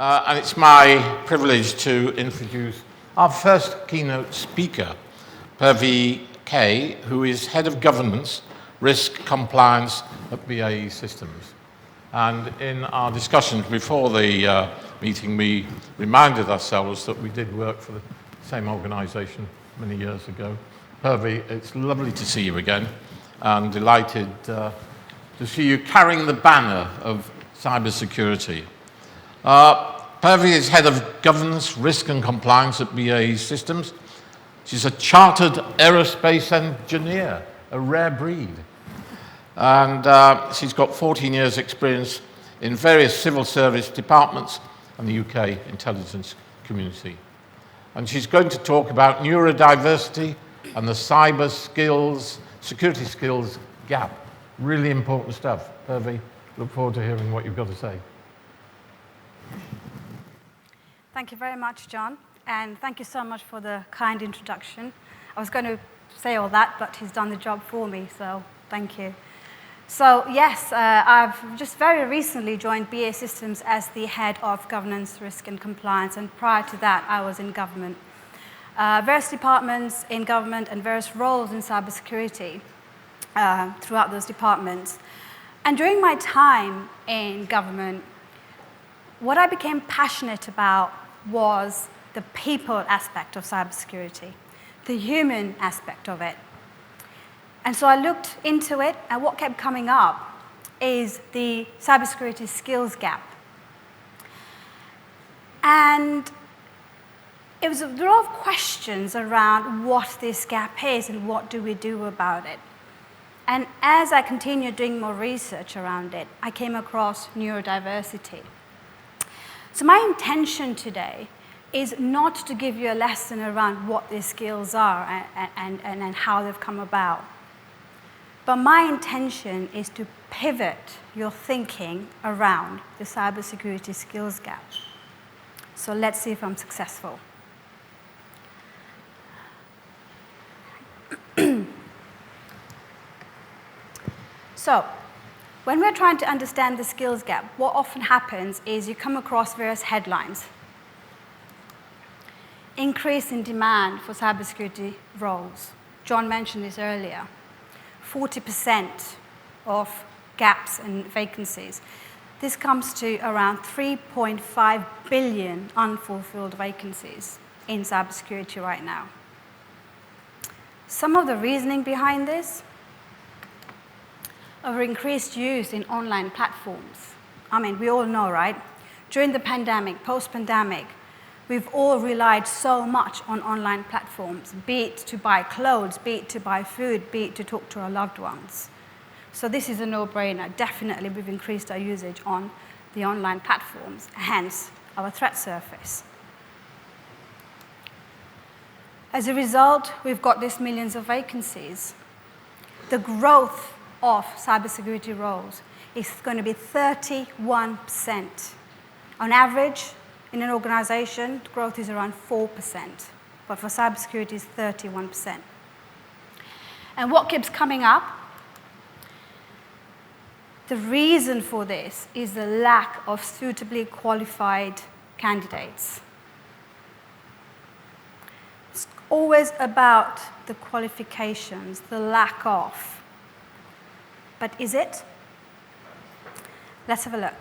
And it's my privilege to introduce our first keynote speaker, Purvi, who is Head of Governance, Risk Compliance at BAeSystems. And in our discussions before the meeting, we reminded ourselves that we did work for the same organization many years ago. Purvi, it's lovely to see you again, and delighted to see you carrying the banner of cybersecurity. Purvi is Head of Governance, Risk and Compliance at BAeSystems. She's a chartered aerospace engineer, a rare breed. And she's got 14 years' experience in various civil service departments and the UK intelligence community. And she's going to talk about neurodiversity and the cyber skills, security skills gap. Really important stuff. Purvi, look forward to hearing what you've got to say. Thank you very much, John, and thank you so much for the kind introduction. I was going to say all that, but he's done the job for me, so thank you. So yes, I've just very recently joined BAeSystems as the Head of Governance, Risk and Compliance, and prior to that, I was in government. Various departments in government and various roles in cybersecurity throughout those departments. And during my time in government, what I became passionate about was the people aspect of cybersecurity, the human aspect of it. And so I looked into it, and what kept coming up is the cybersecurity skills gap. And there were a lot of questions around what this gap is and what do we do about it. And as I continued doing more research around it, I came across neurodiversity. So my intention today is not to give you a lesson around what these skills are and how they've come about. But my intention is to pivot your thinking around the cybersecurity skills gap. So let's see if I'm successful. So, when we're trying to understand the skills gap, what often happens is you come across various headlines. Increase in demand for cybersecurity roles. John mentioned this earlier. 40% of gaps and vacancies. This comes to around 3.5 billion unfulfilled vacancies in cybersecurity right now. Some of the reasoning behind this are increased use in online platforms. I mean, we all know, right? During the pandemic, post-pandemic, we've all relied so much on online platforms, be it to buy clothes, be it to buy food, be it to talk to our loved ones. So this is a no-brainer. Definitely, we've increased our usage on the online platforms, hence our threat surface. As a result, we've got these millions of vacancies. The growth of cybersecurity roles is going to be 31%. On average, in an organization, growth is around 4%, but for cybersecurity, it's 31%. And what keeps coming up? The reason for this is the lack of suitably qualified candidates. It's always about the qualifications, the lack of. But is it? Let's have a look.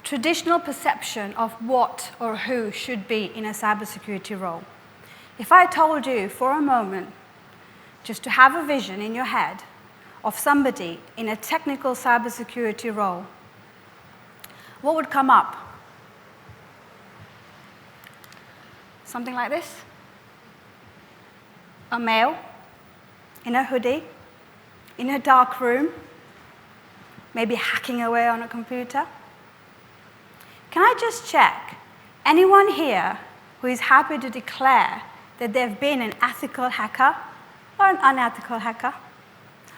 Traditional perception of what or who should be in a cybersecurity role. If I told you for a moment just to have a vision in your head of somebody in a technical cybersecurity role, what would come up? Something like this? A male in a hoodie, in a dark room, maybe hacking away on a computer. Can I just check, anyone here who is happy to declare that they've been an ethical hacker or an unethical hacker?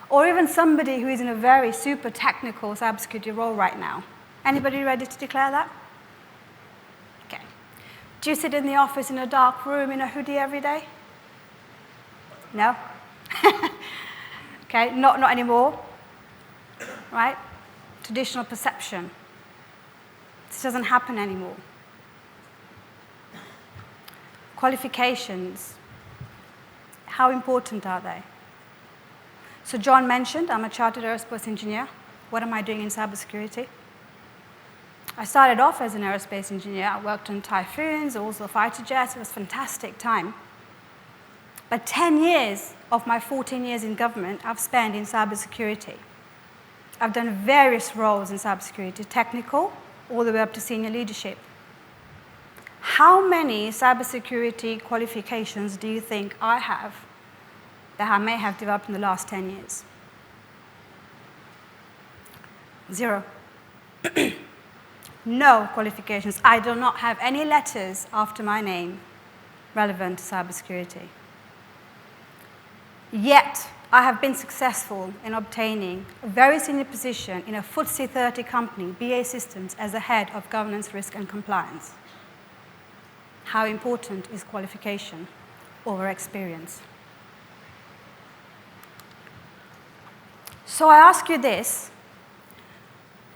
Or even somebody who is in a very super technical cybersecurity role right now? Anybody ready to declare that? Okay. Do you sit in the office in a dark room in a hoodie every day? No? Okay, not anymore, right? Traditional perception. This doesn't happen anymore. Qualifications, how important are they? So John mentioned I'm a chartered aerospace engineer. What am I doing in cybersecurity? I started off as an aerospace engineer. I worked on Typhoons, also fighter jets. It was a fantastic time. But 10 years of my 14 years in government I've spent in cybersecurity. I've done various roles in cybersecurity, technical, all the way up to senior leadership. How many cybersecurity qualifications do you think I have that I may have developed in the last 10 years? 0. No qualifications. I do not have any letters after my name relevant to cybersecurity. Yet, I have been successful in obtaining a very senior position in a FTSE 30 company, BAeSystems, as the head of governance, risk, and compliance. How important is qualification over experience? So I ask you this.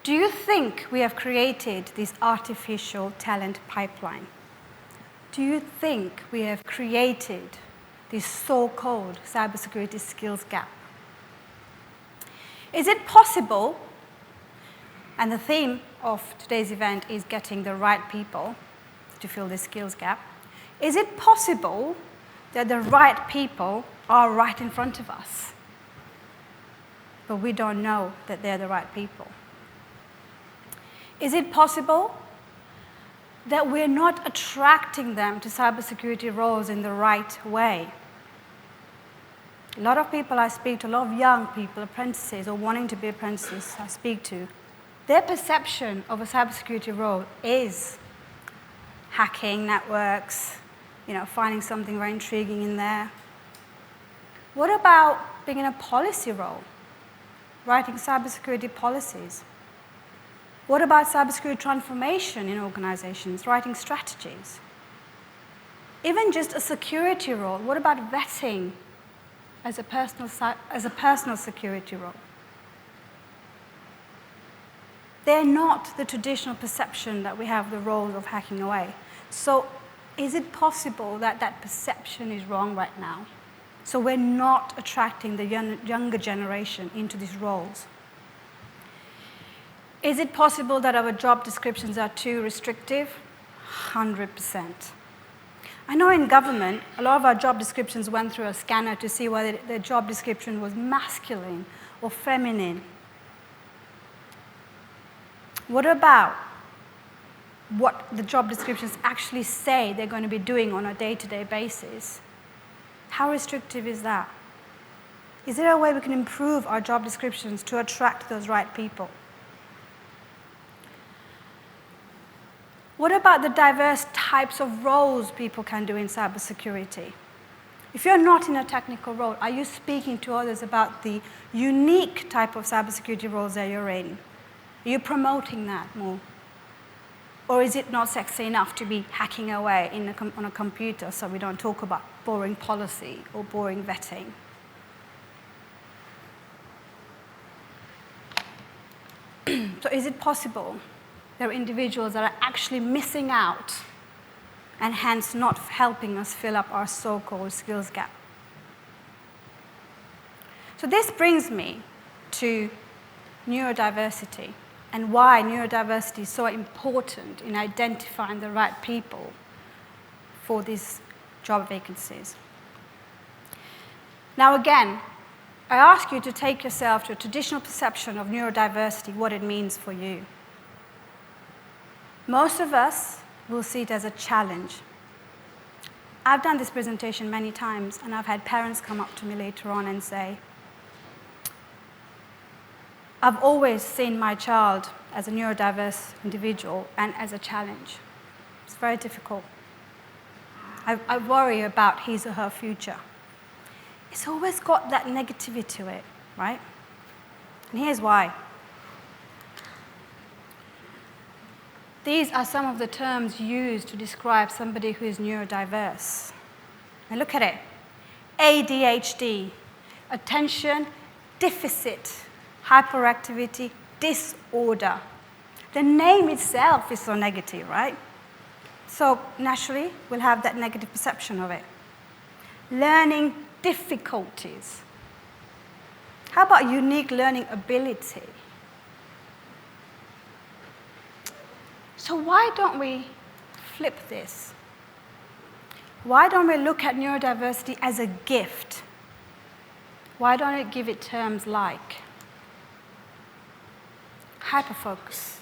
Do you think we have created this artificial talent pipeline? Do you think we have created this so-called cybersecurity skills gap? Is it possible, and the theme of today's event is getting the right people to fill this skills gap, is it possible that the right people are right in front of us, but we don't know that they're the right people? Is it possible that we're not attracting them to cybersecurity roles in the right way? A lot of people I speak to, a lot of young people, apprentices or wanting to be apprentices I speak to, their perception of a cybersecurity role is hacking networks, finding something very intriguing in there. What about being in a policy role, writing cybersecurity policies? What about cybersecurity transformation in organizations, writing strategies? Even just a security role, what about vetting as a personal security role? They're not the traditional perception that we have the role of hacking away. So is it possible that that perception is wrong right now? So we're not attracting the younger generation into these roles. Is it possible that our job descriptions are too restrictive? 100%. I know in government, a lot of our job descriptions went through a scanner to see whether the job description was masculine or feminine. What about what the job descriptions actually say they're going to be doing on a day-to-day basis? How restrictive is that? Is there a way we can improve our job descriptions to attract those right people? What about the diverse types of roles people can do in cybersecurity? If you're not in a technical role, are you speaking to others about the unique type of cybersecurity roles that you're in? Are you promoting that more? Or is it not sexy enough to be hacking away on a computer so we don't talk about boring policy or boring vetting? So is it possible there are individuals that are actually missing out and hence not helping us fill up our so-called skills gap? So this brings me to neurodiversity and why neurodiversity is so important in identifying the right people for these job vacancies. Now again, I ask you to take yourself to a traditional perception of neurodiversity, what it means for you. Most of us will see it as a challenge. I've done this presentation many times, and I've had parents come up to me later on and say, I've always seen my child as a neurodiverse individual and as a challenge. It's very difficult. I worry about his or her future. It's always got that negativity to it, right? And here's why. These are some of the terms used to describe somebody who is neurodiverse. Now look at it. ADHD, attention deficit hyperactivity disorder. The name itself is so negative, right? So naturally, we'll have that negative perception of it. Learning difficulties. How about unique learning ability? So why don't we flip this? Why don't we look at neurodiversity as a gift? Why don't we give it terms like hyperfocus,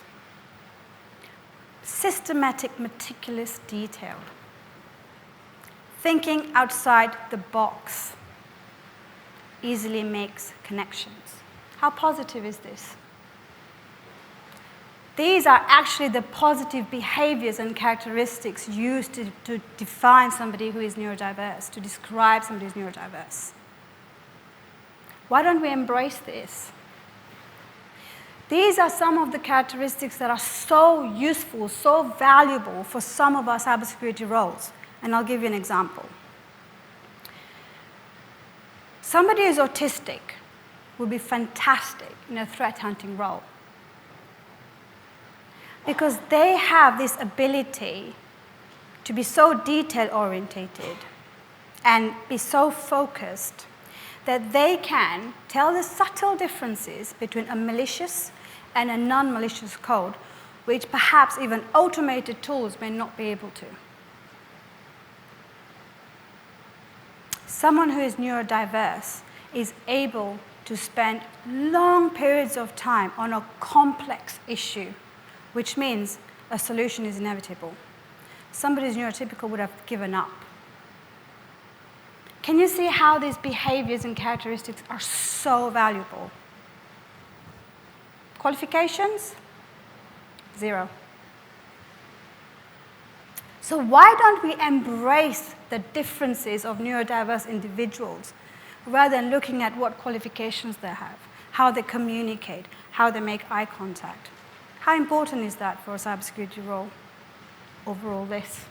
systematic, meticulous detail, thinking outside the box, easily makes connections? How positive is this? These are actually the positive behaviors and characteristics used to define somebody who is neurodiverse, to describe somebody who is neurodiverse. Why don't we embrace this? These are some of the characteristics that are so useful, so valuable for some of our cybersecurity roles. And I'll give you an example. Somebody who's autistic would be fantastic in a threat hunting role, because they have this ability to be so detail-orientated and be so focused that they can tell the subtle differences between a malicious and a non-malicious code, which perhaps even automated tools may not be able to. Someone who is neurodiverse is able to spend long periods of time on a complex issue, which means a solution is inevitable. Somebody who's neurotypical would have given up. Can you see how these behaviors and characteristics are so valuable? Qualifications? 0. So why don't we embrace the differences of neurodiverse individuals rather than looking at what qualifications they have, how they communicate, how they make eye contact? How important is that for a cybersecurity role over all this?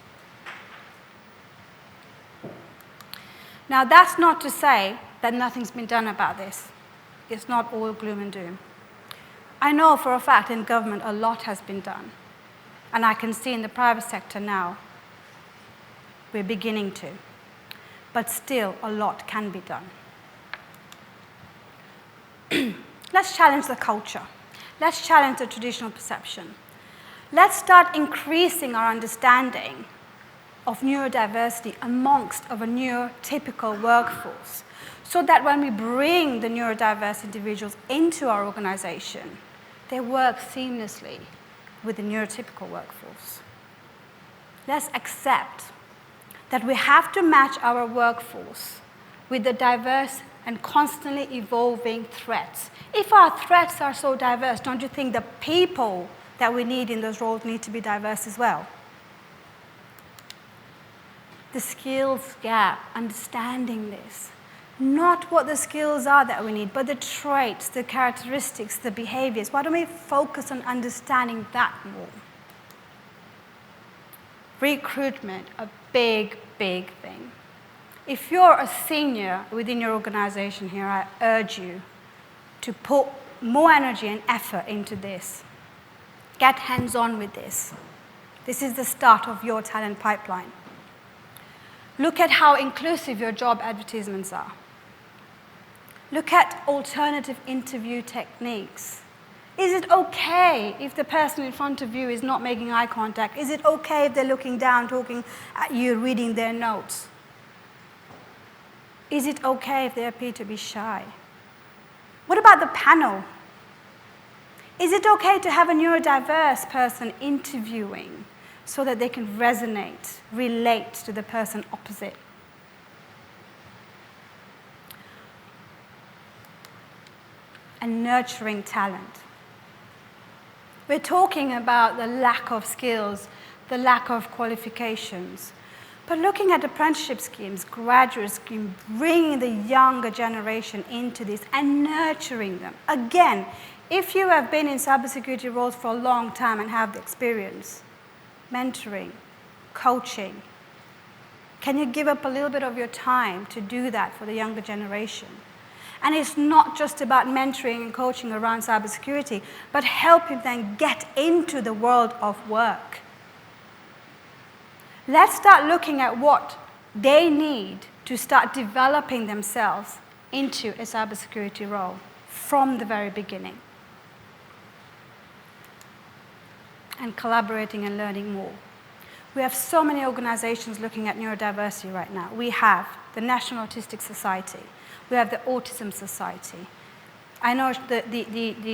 Now, that's not to say that nothing's been done about this. It's not all gloom and doom. I know for a fact in government a lot has been done. And I can see in the private sector now, we're beginning to. But still, a lot can be done. Let's challenge the culture. Let's challenge the traditional perception. Let's start increasing our understanding of neurodiversity amongst of a neurotypical workforce, so that when we bring the neurodiverse individuals into our organization, they work seamlessly with the neurotypical workforce. Let's accept that we have to match our workforce with the diverse and constantly evolving threats. If our threats are so diverse, don't you think the people that we need in those roles need to be diverse as well? The skills gap, understanding this. Not what the skills are that we need, but the traits, the characteristics, the behaviors. Why don't we focus on understanding that more? Recruitment, a big, big thing. If you're a senior within your organization here, I urge you to put more energy and effort into this. Get hands-on with this. This is the start of your talent pipeline. Look at how inclusive your job advertisements are. Look at alternative interview techniques. Is it okay if the person in front of you is not making eye contact? Is it okay if they're looking down, talking at you, reading their notes? Is it okay if they appear to be shy? What about the panel? Is it okay to have a neurodiverse person interviewing so that they can resonate, relate to the person opposite? And nurturing talent. We're talking about the lack of skills, the lack of qualifications. But looking at apprenticeship schemes, graduate schemes, bringing the younger generation into this and nurturing them. Again, if you have been in cybersecurity roles for a long time and have the experience, mentoring, coaching, can you give up a little bit of your time to do that for the younger generation? And it's not just about mentoring and coaching around cybersecurity, but helping them get into the world of work. Let's start looking at what they need to start developing themselves into a cybersecurity role from the very beginning. And collaborating and learning more. We have so many organizations looking at neurodiversity right now. We have the National Autistic Society. We have the Autism Society. I know the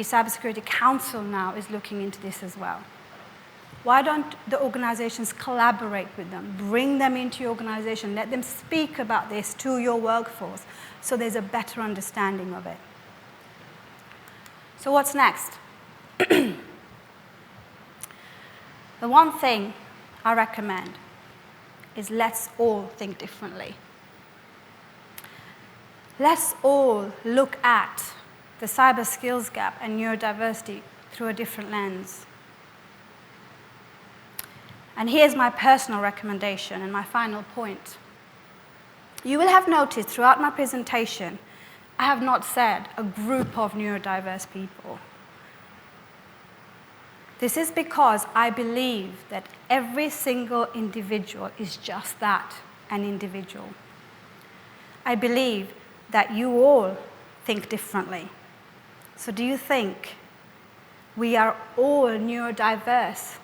Cybersecurity Council now is looking into this as well. Why don't the organizations collaborate with them? Bring them into your organization. Let them speak about this to your workforce so there's a better understanding of it. So what's next? The one thing I recommend is let's all think differently. Let's all look at the cyber skills gap and neurodiversity through a different lens. And here's my personal recommendation and my final point. You will have noticed throughout my presentation, I have not said a group of neurodiverse people. This is because I believe that every single individual is just that, an individual. I believe that you all think differently. So do you think we are all neurodiverse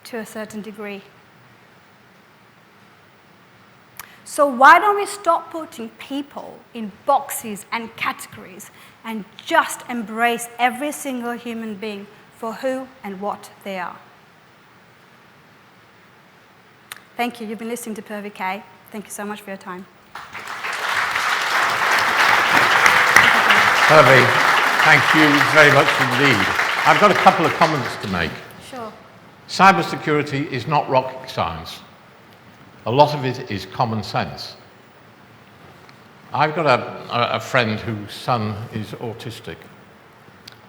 to a certain degree? So why don't we stop putting people in boxes and categories and just embrace every single human being for who and what they are? Thank you. You've been listening to Purvi K. Thank you so much for your time. Purvi, thank you very much indeed. I've got a couple of comments to make. Sure. Cybersecurity is not rocket science. A lot of it is common sense. I've got a friend whose son is autistic.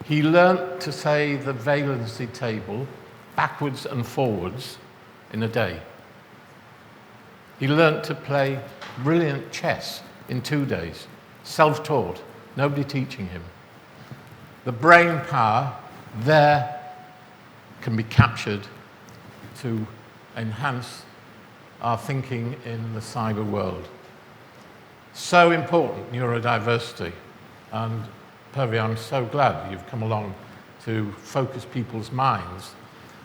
He learnt to say the valency table backwards and forwards in a day. He learnt to play brilliant chess in 2 days, self-taught, nobody teaching him. The brain power there can be captured to enhance our thinking in the cyber world. So important, neurodiversity. And Purvi, I'm so glad you've come along to focus people's minds,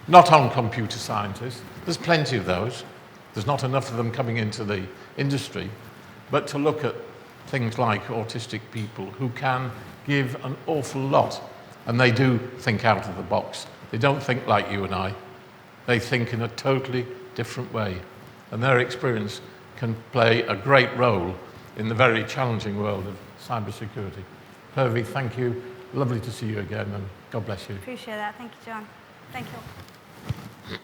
not on computer scientists, there's plenty of those, there's not enough of them coming into the industry, but to look at things like autistic people who can give an awful lot, and they do think out of the box. They don't think like you and I, they think in a totally different way, and their experience can play a great role in the very challenging world of cybersecurity. Purvi, thank you. Lovely to see you again, and God bless you. Appreciate that. Thank you, John. Thank you.